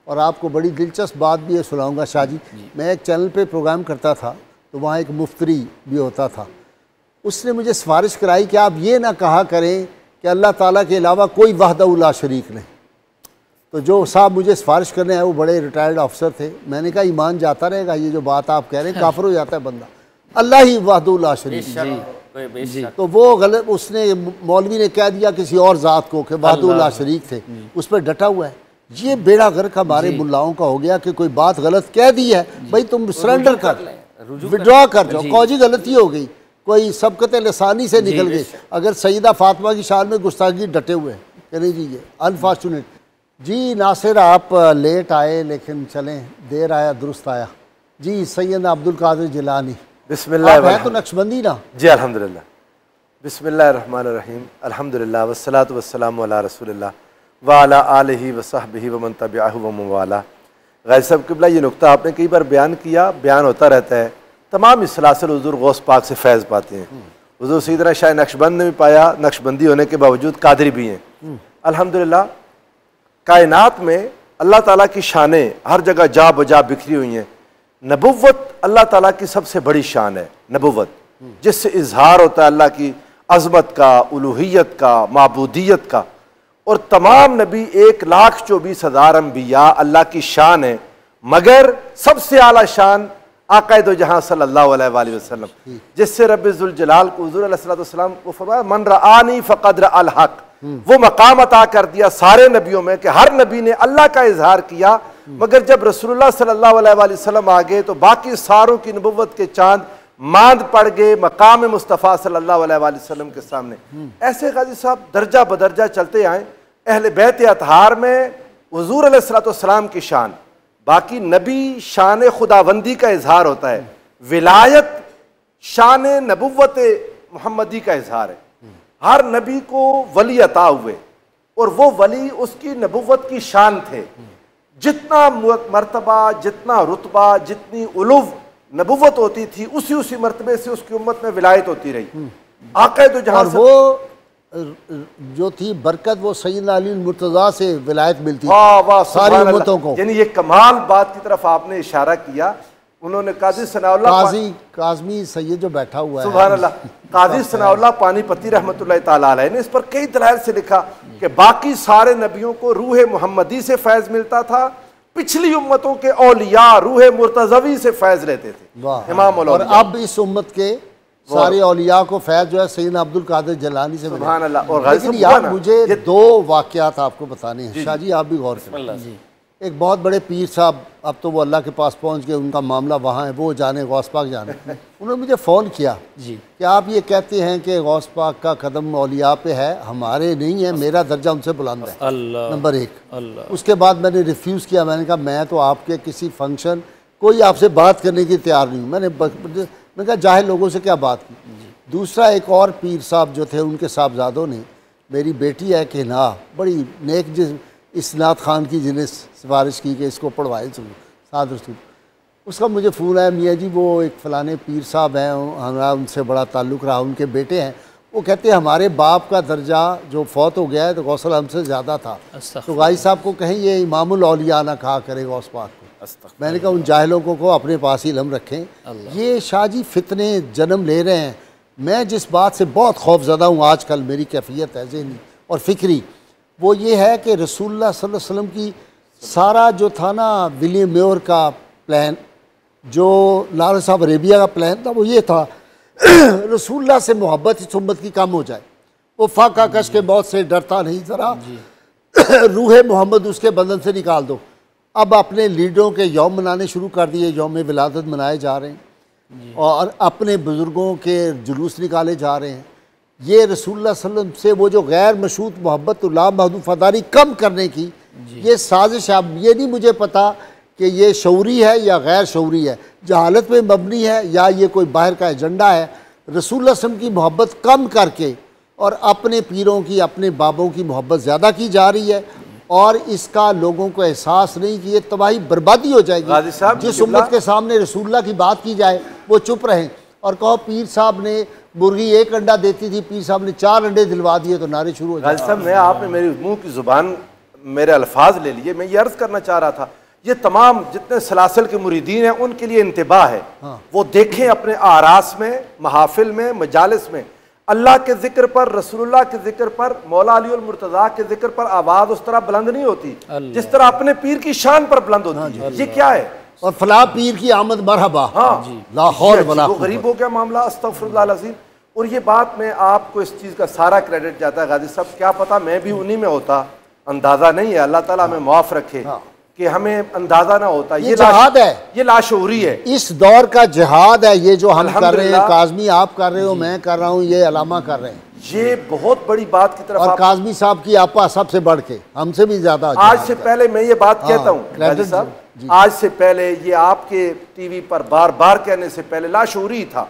और आपको बड़ी दिलचस्प बात भी ये सुनाऊंगा शाह जी। मैं एक चैनल पे प्रोग्राम करता था, तो वहाँ एक मुफ्ती भी होता था। उसने मुझे सिफारिश कराई कि आप ये ना कहा करें कि अल्लाह ताला के अलावा कोई वहदहू ला शरीक नहीं। तो जो साहब मुझे सिफारिश करने आए वो बड़े रिटायर्ड अफसर थे। मैंने कहा ईमान जाता रहेगा, ये जो बात आप कह रहे हैं, काफिर हो जाता है बंदा, अल्लाह ही वहदहू ला शरीक। तो वो गलत, उसने मौलवी ने कह दिया किसी और ज़ात को कि वहदहू ला शरीक थे, उस पर डटा हुआ है। ये बेड़ा गर्क हमारे मुल्लाओं का हो गया कि कोई बात गलत कह दी है, भाई तुम सरेंडर कर, विड्रॉ कर जाओ, कौजी गलती हो गई, कोई सबकत लसानी से निकल गई। अगर सईदा फातिमा की शान में गुस्ताखी डटे हुए हैं कि नहीं जी, ये अनफॉर्चुनेट। जी नासिर आप लेट आए लेकिन चलें, देर आया दुरुस्त आया। जी सैयद अब्दुल कादिर जिलानी, बिस्मिल्लाह है तो नक्शबंदी ना? जी अल्हम्दुलिल्लाह, बिस्मिल्लाहिर्रहमानिर्रहीम, अल्हम्दुलिल्लाह वस्सलातु वस्सलामु अला रसूलिल्लाह व अला आलिहि व सहबिहि व मन तबिअहु व मवाला। गैर साहब क़िबला, ये नुक्ता आपने कई बार बयान किया, बयान होता रहता है। तमाम इस सलासिल हुज़ूर गौस पाक से फैज़ पाते हैं। हुज़ूर सैयदना शाह नक्शबंद ने भी पाया, नक्शबंदी होने के बावजूद कादरी भी हैं। अल्हम्दुलिल्लाह, कायनात में अल्लाह ताला की शानें हर जगह जा बजा बिखरी हुई हैं। नबुव्वत अल्लाह ताला की सबसे बड़ी शान है, नबुव्वत, जिससे इजहार होता है अल्लाह की अज़मत का, उलूहियत का, माबूदियत का। और तमाम नबी 1,24,000 अम्बिया अल्लाह की शान है, मगर सबसे आला शान आक़ाए दो जहां सल्लल्लाहु अलैहि वसल्लम, जिससे रब्बे ज़ुल जलाल को हुज़ूर अलैहिस्सलातु वस्सलाम को फरमाया मन रआनी फ़क़द रअल हक़। वो मकाम अता कर दिया सारे नबियों में कि हर नबी ने अल्लाह का इजहार किया, मगर जब रसूलुल्लाह सल्लल्लाहु अलैहि वसल्लम आ गए तो बाकी सारों की नबुव्वत के चांद मांद पड़ गए मकाम मुस्तफ़ा सल्लल्लाहु अलैहि वसल्लम के सामने। ऐसे गाजी साहब दर्जा बदर्जा चलते आए। अहले बैत अतहार में हुज़ूर अलैहिस्सलातु वस्सलाम की शान, बाकी नबी शान खुदाबंदी का इजहार होता है, विलायत शान नबुव्वत मोहम्मदी का इजहार है। हर नबी को वली अता हुए और वो वली उसकी नबुव्वत की शान थे। जितना मर्तबा, जितना रुतबा, जितनी उलूव नबुव्वत होती थी, उसी मर्तबे से उसकी उम्मत में विलायत होती रही। आक़ाए दो जहां वो जो थी बरकत, वो सैयदना अली मुर्तज़ा से विलायत मिलती सारी उम्मतों को। यानी ये कमाल बात की तरफ आपने इशारा किया। उन्होंने काजी काज़मी सैयद जो बैठा हुआ है, सुभान अल्लाह, काजी सनाउल्लाह पानीपती रहमतुल्लाह ताला अलैह ने इस पर कई दलाइल से लिखा कि बाकी सारे नबियों को रूह मुहम्मदी से फैज़ मिलता था, पिछली उम्मतों के औलिया रूह मुर्तज़वी से फैज़ लेते थे। इमाम और अब इस उम्मत के सारे औलिया को फैज़ जो है सैयदना अब्दुल कादिर जिलानी से मिला। सुभान अल्लाह। और लेकिन यार मुझे दो वाक़यात आपको बताने हैं शाह जी, आप भी गौर करें। एक बहुत बड़े पीर साहब, अब तो वो अल्लाह के पास पहुंच गए, उनका मामला वहाँ है, वो जाने गौस पाक जाने। उन्होंने मुझे फ़ोन किया जी कि आप ये कहते हैं कि गौस पाक का कदम औलिया पे है, हमारे नहीं है, मेरा दर्जा उनसे बुलंद है, नंबर 1। उसके बाद मैंने रिफ्यूज़ किया, मैंने कहा मैं तो आपके किसी फंक्शन कोई आपसे बात करने की तैयार नहीं हूँ। मैंने कहा जाहिल लोगों से क्या बात की। दूसरा, एक और पीर साहब जो थे, उनके साहबजादों ने, मेरी बेटी है कि ना बड़ी नेक जिस इसनात खान की, जिन्हें सिफारिश की कि इसको पढ़वाए साद रसूल, उसका मुझे फ़ोन आया, मियाँ जी वो एक फ़लाने पीर साहब हैं, हमारा उनसे बड़ा ताल्लुक़ रहा, उनके बेटे हैं, वो कहते हैं हमारे बाप का दर्जा जो फौत हो गया है तो गौसल हमसे ज़्यादा था, तो गाई साहब को कहें ये इमामुल औलिया ना कहा करे गौस पाक को। मैंने कहा उन जाहिलों को अपने पास ही इल्म रखें। ये शाह जी फितने जन्म ले रहे हैं। मैं जिस बात से बहुत खौफज़दा हूँ आजकल, मेरी कैफियत है ज़हनी और फ़िक्री, वो ये है कि रसूलुल्लाह सल्लल्लाहु अलैहि वसल्लम की सारा जो था ना विलियम म्योर का प्लान, जो लाल साहब अरेबिया का प्लान था, वो ये था रसूलुल्लाह से मोहब्बत इस उम्मत की कम हो जाए। वो फाका कश के मौत से डरता नहीं, ज़रा रूह मोहम्मद उसके बदन से निकाल दो। अब अपने लीडरों के यौम मनाने शुरू कर दिए, यौम विलादत मनाए जा रहे हैं और अपने बुज़ुर्गों के जुलूस निकाले जा रहे हैं। ये रसूलुल्लाह सल्लल्लाहु अलैहि वसल्लम से वो जो गैर मशरूत मोहब्बत लामहदूफदारी कम करने की ये साजिश है। अब ये नहीं मुझे पता कि ये शऊरी है या गैर शऊरी है, जहालत में मबनी है या ये कोई बाहर का एजेंडा है। रसूलुल्लाह सल्लल्लाहु अलैहि वसल्लम की मोहब्बत कम करके और अपने पीरों की, अपने बाबों की मोहब्बत ज़्यादा की जा रही है और इसका लोगों को एहसास नहीं कि ये तबाही बर्बादी हो जाएगी। जिस उम्मत के सामने रसूलुल्लाह की बात की जाए वो चुप रहें और कहो पीर साहब ने मुर्गी 1 अंडा देती थी, पीर साहब ने 4 अंडे दिलवा दिए, तो नारे शुरू हो जाए। साहब मैं आपने मेरी मुंह की जुबान मेरे अल्फाज ले लिए। मैं ये अर्ज़ करना चाह रहा था, ये तमाम जितने सलासल के मुरीदीन हैं उनके लिए इंतबाह है। वो देखें अपने आरास में, महाफिल में, मजालिस में अल्लाह के ज़िक्र पर, रसूलुल्लाह के ज़िक्र पर, मौला अली उल मुर्तज़ा के ज़िक्र पर आवाज़ उस तरह बुलंद नहीं होती जिस तरह अपने पीर की शान पर बुलंद होती है। ये क्या है? और फला पीर की आमद मरहबा। हाँ, लाहौर वाला वो गरीब हो गया मामला, अस्तग़फिरुल्लाह अज़ीम। और ये बात में आपको इस चीज़ का सारा क्रेडिट जाता है गाजी साहब, क्या पता मैं भी उन्हीं में होता, अंदाज़ा नहीं है। अल्लाह ताला हमें माफ़ रखे कि हमें अंदाजा ना होता। ये जिहाद है, ये लाशऊरी है, इस दौर का जिहाद है। ये जो हम कर रहे हैं, काज़मी आप कर रहे हो, मैं कर रहा हूँ, ये अलामा कर रहे हैं। ये बहुत बड़ी बात की तरफ। और काज़मी साहब की आपा सबसे बढ़ के, हमसे भी ज्यादा। आज से पहले मैं ये बात कहता हूँ गाजी साहब, आज से पहले ये आपके टीवी पर बार बार कहने से पहले लाशऊरी था।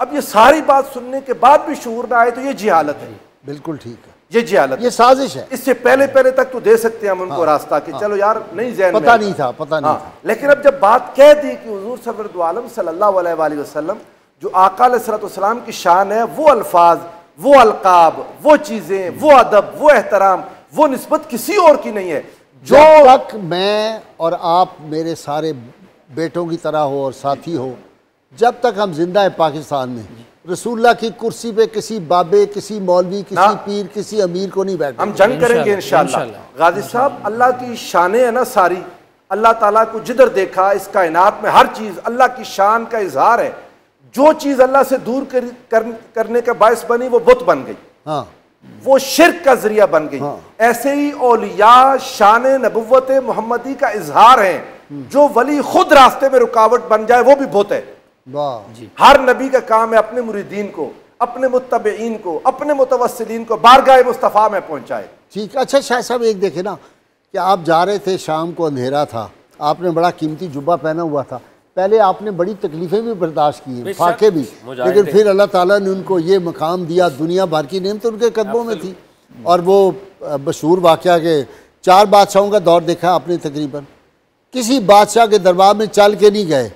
अब ये सारी बात सुनने के बाद भी शऊर ना आए तो ये जिहालत है। बिल्कुल ठीक है, ये जिहालत, ये साजिश है। इससे पहले पहले तक तो दे सकते हैं हम उनको रास्ता कि चलो यार नहीं, ज़हन पता नहीं था, पता नहीं था। लेकिन अब जब बात कह दी कि हुजूर सल्लल्लाहु दो आलम सल्लल्लाहु अलैहि वसल्लम जो आका अलैहिस्सलाम की शान है, वो अल्फाज, वो अलकाब, वो चीज़ें, वो अदब, वो एहतराम, वो निस्बत किसी और की नहीं है। जो तक मैं और आप मेरे सारे बेटों की तरह हो और साथी हो, जब तक हम जिंदा है पाकिस्तान में, रसूलुल्लाह की कुर्सी पे किसी बाबे, किसी मौलवी, किसी पीर, किसी अमीर को नहीं बैठना। हम जंग करेंगे इंशाअल्लाह। गाजी साहब, अल्लाह की शानें है ना सारी, अल्लाह ताला को जिधर देखा इस कायनात में हर चीज़ अल्लाह की शान का इजहार है। जो चीज़ अल्लाह से दूर करने का बायस बनी वो बुत बन गई, हाँ, वो शिर्क का जरिया बन गई। हाँ। ऐसे ही औलिया शान नबुव्वत मोहम्मदी का इजहार है। जो वली खुद रास्ते में रुकावट बन जाए वो भी बुत है। हर नबी का काम है अपने मुरीदीन को, अपने मुत्तबईन को, अपने मुतवस्सिलीन को बारगाह मुस्तफ़ा में पहुंचाए। ठीक। अच्छा शाह साहब, एक देखे ना कि आप जा रहे थे, शाम को अंधेरा था, आपने बड़ा कीमती जुब्बा पहना हुआ था। पहले आपने बड़ी तकलीफ़ें भी बर्दाश्त की, फाके भी, लेकिन फिर अल्लाह ताला ने उनको ये मकाम दिया। दुनिया भर की नेमत उनके कदमों में थी। और वो मशहूर वाक़या के 4 बादशाहों का दौर देखा आपने तकरीबन। किसी बादशाह के दरबार में चल के नहीं गए,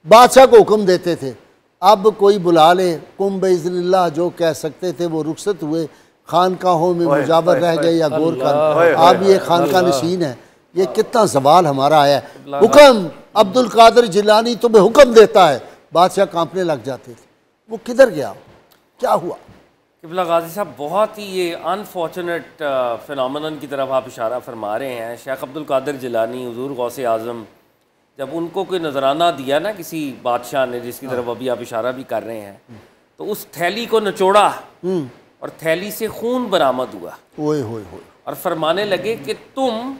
बादशाह को हुक्म देते थे, अब कोई बुला ले, कुम बिइज़्निल्लाह, जो कह सकते थे वो रुखसत हुए, खानकाहों में मुजावर रह गए या गोर खान, अब ये खानका नशीन है। ये कितना सवाल हमारा आया है। हुक्म अब्दुल कादिर जिलानी तुम्हें हुक्म देता है, बादशाह कांपने लग जाते थे। वो किधर गया, क्या हुआ? किबला गाजी साहब, बहुत ही ये अनफॉर्चुनेट फिनोमेनन की तरफ आप इशारा फरमा रहे हैं। शेख अब्दुल कादिर जिलानी, हुजूर गौसे आज़म, जब उनको कोई नजराना दिया ना किसी बादशाह ने, जिसकी तरफ अभी आप इशारा भी कर रहे हैं, तो उस थैली को निचोड़ा और थैली से खून बरामद हुआ। ओए होए होए। और फरमाने लगे कि तुम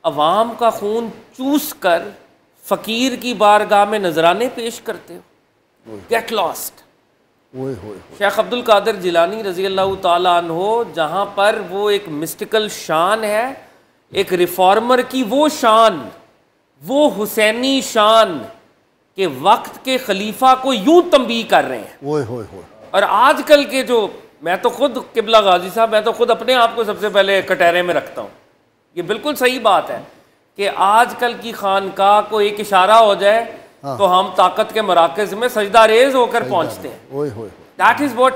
अवाम का खून चूस कर फ़कीर की बारगाह में नजराने पेश करते हो। Get lost. शेख अब्दुल कादिर जिलानी रज़ी अल्लाह ताला अन्हो, जहाँ पर वो एक मिस्टिकल शान है, एक रिफॉर्मर की वो शान, वो हुसैनी शान के वक्त के खलीफा को यूं तंबीह कर रहे हैं। और आजकल के जो, मैं तो खुद किबला गाजी साहब, मैं तो खुद अपने आप को सबसे पहले कटहरे में रखता हूँ। ये बिल्कुल सही बात है कि आजकल की खानकाह को एक इशारा हो जाए तो हम ताकत के मराकज में सजदा रेज होकर पहुंचते हैं। That is what.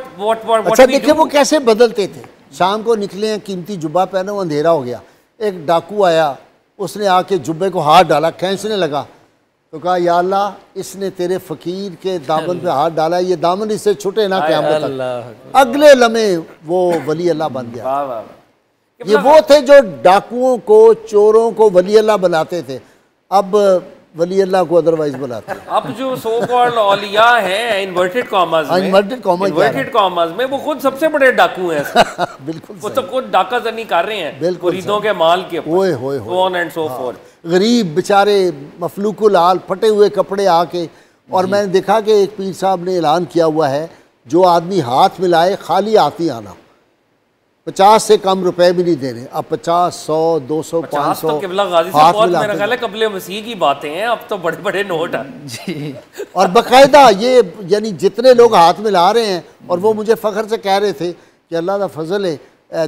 अच्छा देखिए वो कैसे बदलते थे। शाम को निकले हैं, कीमती जुब्बा पहने, वो अंधेरा हो गया, एक डाकू आया, उसने आके जुब्बे को हाथ डाला, खींचने लगा, तो कहा या अल्लाह, इसने तेरे फ़कीर के दामन पे हाथ डाला, ये दामन इससे छूटे ना क़यामत तक। अगले लम्हे वो वली अल्लाह बन गया। ये वो थे जो डाकुओं को, चोरों को वली अल्लाह बनाते थे, अब वली अल्लाह को अदरवाइज बनाते हैं। अब जो सो कॉल्ड औलिया हैं इन्वर्टेड कॉमास में, वो खुद सबसे बड़े डाकू हैं। बिल्कुल, वो तो खुद डाका जनी कर रहे हैं मुरीदों के माल के ऊपर। गरीब बेचारे मफलूकुल हाल, फटे हुए कपड़े आके। और मैंने देखा कि एक पीर साहब ने ऐलान किया हुआ है, जो आदमी हाथ मिलाए खाली हाथ ही आना, 50 से कम रुपए भी नहीं देने। अब 50, 100, 200, 500 तो किबला गाजी साहब बहुत, मेरा ख्याल है कबले मसीह की बातें हैं, अब तो बड़े बड़े नोट हैं जी। और बाकायदा ये, यानी जितने लोग हाथ में ला रहे हैं, और वो मुझे फ़ख्र से कह रहे थे कि अल्लाह का फजल है,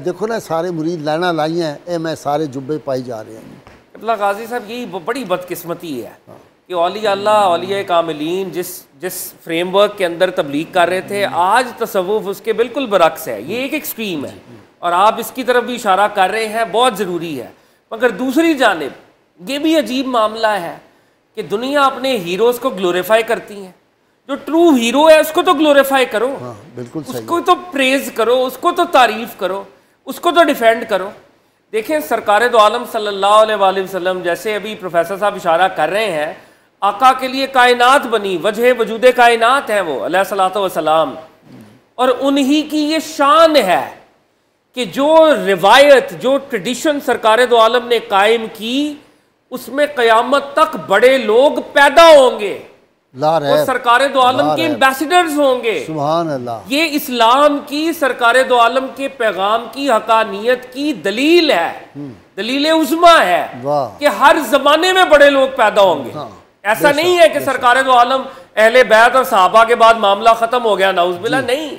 देखो ना सारे मुरीद लाना लाई हैं, मैं सारे जुब्बे पाई जा रहे हैं। किबला गाजी साहब, यही बड़ी बदकिस्मती है कि औलिया अल्लाह, औलिया कामिलीन जिस फ्रेमवर्क के अंदर तबलीग कर रहे थे, आज तसव्वुफ उसके बिल्कुल बरक्स है। ये एक एक्सट्रीम है और आप इसकी तरफ भी इशारा कर रहे हैं। बहुत ज़रूरी है मगर दूसरी जानिब ये भी अजीब मामला है कि दुनिया अपने हीरोज़ को ग्लोरीफाई करती है। जो ट्रू हीरो है उसको तो ग्लोरीफाई करो, बिल्कुल सही, उसको तो प्रेज करो, उसको तो तारीफ करो, उसको तो डिफेंड करो। देखें सरकार दो आलम सल्लल्लाहु अलैहि वसल्लम, जैसे अभी प्रोफेसर साहब इशारा कर रहे हैं, आका के लिए कायनात बनी, वजह वजूद कायनात है वो अलैहिस्सलातु वस्सलाम, और उन्हीं की ये शान है कि जो रिवायत, जो ट्रेडिशन सरकार दो आलम ने कायम की, उसमें क़यामत तक बड़े लोग पैदा होंगे, वो सरकार दो आलम के एम्बेसडर्स होंगे। सुभान अल्लाह। ये इस्लाम की, सरकार दो आलम के पैगाम की, हकानियत की दलील है, दलील उज़्मा है कि हर जमाने में बड़े लोग पैदा होंगे। ऐसा नहीं है कि सरकार दो आलम अहले बैत और सहाबा के बाद मामला खत्म हो गया, नाउज़ बिल्लाह, नहीं।